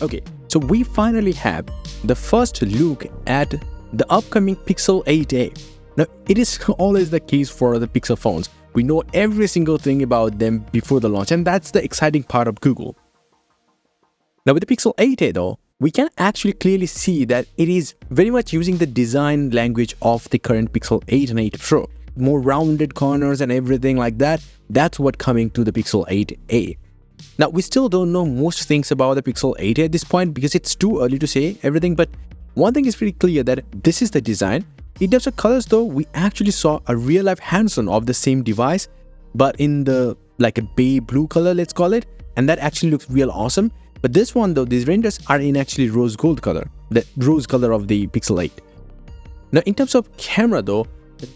Okay, so we finally have the first look at the upcoming Pixel 8a. Now, it is always the case for the Pixel phones. We know every single thing about them before the launch, and that's the exciting part of Google. Now, with the Pixel 8a though, we can actually clearly see that it is very much using the design language of the current Pixel 8 and 8 Pro. More rounded corners and everything like that. That's what coming to the Pixel 8a. Now, we still don't know most things about the Pixel 8a at this point because it's too early to say everything, but one thing is pretty clear that this is the design. In terms of colors though, we actually saw a real-life hands-on of the same device, but in the like a bay blue color, let's call it, and that actually looks real awesome. But this one though, these renders are in actually rose gold color, the rose color of the Pixel 8. Now, in terms of camera though,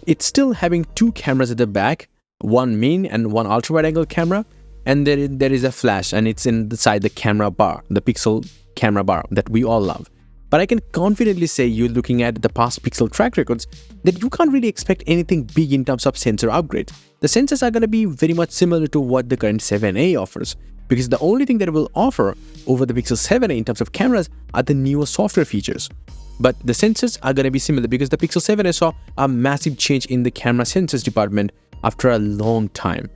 it's still having two cameras at the back, one main and one ultra-wide-angle camera, and there is a flash, and it's inside the camera bar, the Pixel camera bar that we all love. But I can confidently say, you're looking at the past Pixel track records, that you can't really expect anything big in terms of sensor upgrades. The sensors are going to be very much similar to what the current 7a offers, because the only thing that it will offer over the Pixel 7a in terms of cameras are the newer software features. But the sensors are going to be similar because the Pixel 7a saw a massive change in the camera sensors department after a long time.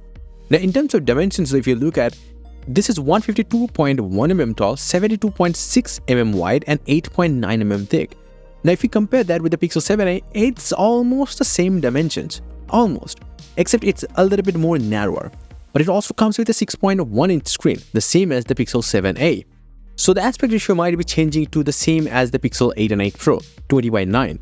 Now, in terms of dimensions, if you look at, this is 152.1mm tall, 72.6mm wide, and 8.9mm thick. Now, if you compare that with the Pixel 7a, it's almost the same dimensions. Almost. Except it's a little bit more narrower. But it also comes with a 6.1-inch screen, the same as the Pixel 7a. So the aspect ratio might be changing to the same as the Pixel 8 and 8 Pro, 20:9.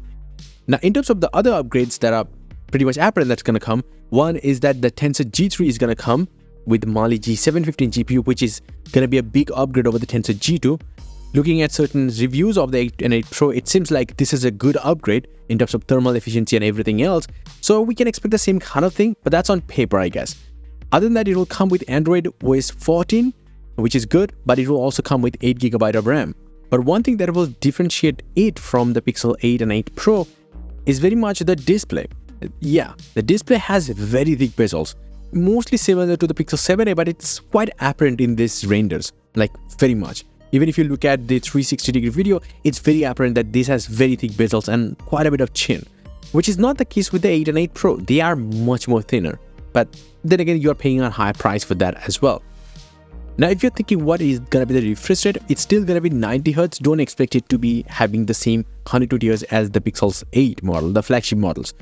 Now, in terms of the other upgrades that are pretty much apparent that's going to come, one is that the Tensor G3 is going to come with Mali G715 GPU, which is going to be a big upgrade over the Tensor G2. Looking at certain reviews of the 8 and 8 Pro, it seems like this is a good upgrade in terms of thermal efficiency and everything else. So we can expect the same kind of thing, but that's on paper, I guess. Other than that, it will come with Android OS 14, which is good, but it will also come with 8GB of RAM. But one thing that will differentiate it from the Pixel 8 and 8 Pro is very much the display. Yeah, the display has very thick bezels, mostly similar to the Pixel 7a, but it's quite apparent in these renders, like very much. Even if you look at the 360-degree video, it's very apparent that this has very thick bezels and quite a bit of chin, which is not the case with the 8 and 8 Pro. They are much more thinner, but then again, you're paying a high price for that as well. Now, if you're thinking what is going to be the refresh rate, it's still going to be 90Hz. Don't expect it to be having the same 120Hz as the Pixel 8 model, the flagship models.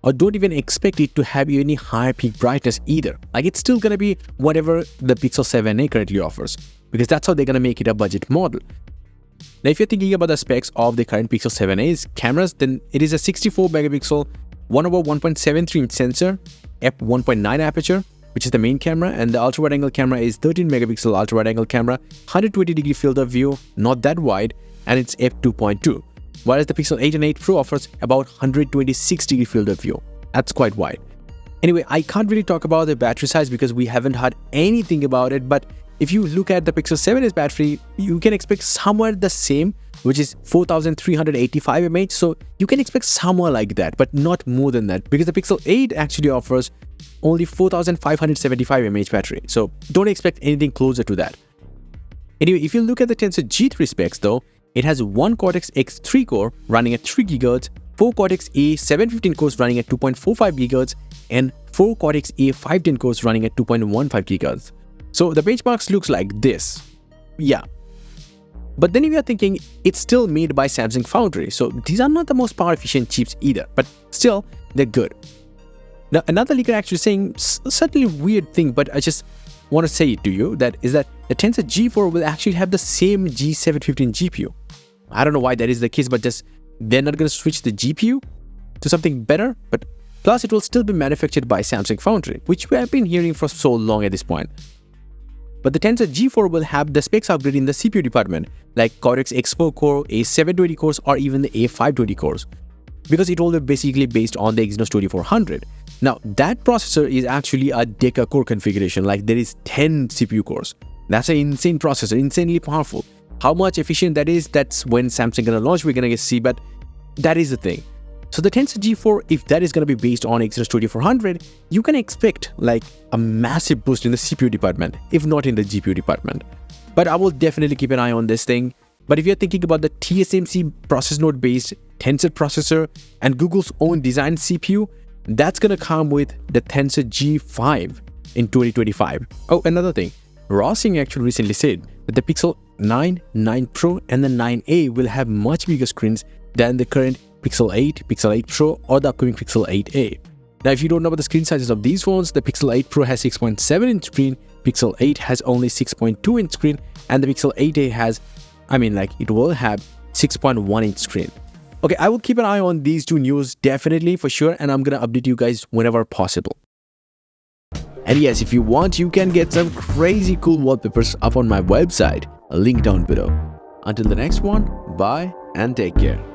Or don't even expect it to have any higher peak brightness either. Like, it's still going to be whatever the Pixel 7a currently offers, because that's how they're going to make it a budget model. Now, if you're thinking about the specs of the current Pixel 7a's cameras, then it is a 64 megapixel 1/1.73-inch sensor, f1.9 aperture, which is the main camera, and the ultra-wide-angle camera is 13 megapixel ultra-wide-angle camera, 120-degree field of view, not that wide, and it's f2.2. Whereas the Pixel 8 and 8 Pro offers about 126-degree field of view. That's quite wide. Anyway, I can't really talk about the battery size because we haven't heard anything about it, but if you look at the Pixel 7's battery, you can expect somewhere the same, which is 4385 mAh, so you can expect somewhere like that, but not more than that, because the Pixel 8 actually offers only 4575 mAh battery, so don't expect anything closer to that. Anyway, if you look at the Tensor G3 specs though, it has one Cortex-X3 core running at 3 GHz, 4 Cortex-A715 cores running at 2.45 GHz, and 4 Cortex-A510 cores running at 2.15 GHz. So the benchmarks looks like this. Yeah. But then if you're thinking, it's still made by Samsung Foundry, so these are not the most power efficient chips either, but still, they're good. Now, another leaker actually saying certainly weird thing, but I just want to say it to you, that is that the Tensor G4 will actually have the same G715 GPU. I don't know why that is the case, but just they're not going to switch the GPU to something better, but plus it will still be manufactured by Samsung Foundry, which we have been hearing for so long at this point. But the Tensor G4 will have the specs upgrade in the CPU department, like Cortex-X4 core, A720 cores, or even the A520 cores, because it will be basically based on the Exynos 2400. Now, that processor is actually a Deca core configuration, like there is 10 CPU cores. That's an insane processor, insanely powerful. How much efficient that is, that's when Samsung gonna launch, we're gonna see, but that is the thing. So the Tensor G4, if that is gonna be based on Exynos 2400, you can expect like a massive boost in the CPU department, if not in the GPU department. but I will definitely keep an eye on this thing. But if you're thinking about the TSMC process node based Tensor processor and Google's own design CPU, that's gonna come with the Tensor G5 in 2025. Oh, another thing, Rossing actually recently said that the Pixel 9, 9 Pro and the 9a will have much bigger screens than the current Pixel 8, Pixel 8 Pro or the upcoming Pixel 8a. Now, if you don't know about the screen sizes of these phones, the Pixel 8 Pro has 6.7 inch screen, Pixel 8 has only 6.2 inch screen, and the Pixel 8a has, it will have 6.1 inch screen. Okay, I will keep an eye on these two news definitely for sure, and I'm gonna update you guys whenever possible. And yes, if you want, you can get some crazy cool wallpapers up on my website, a link down below. Until the next one, bye and take care.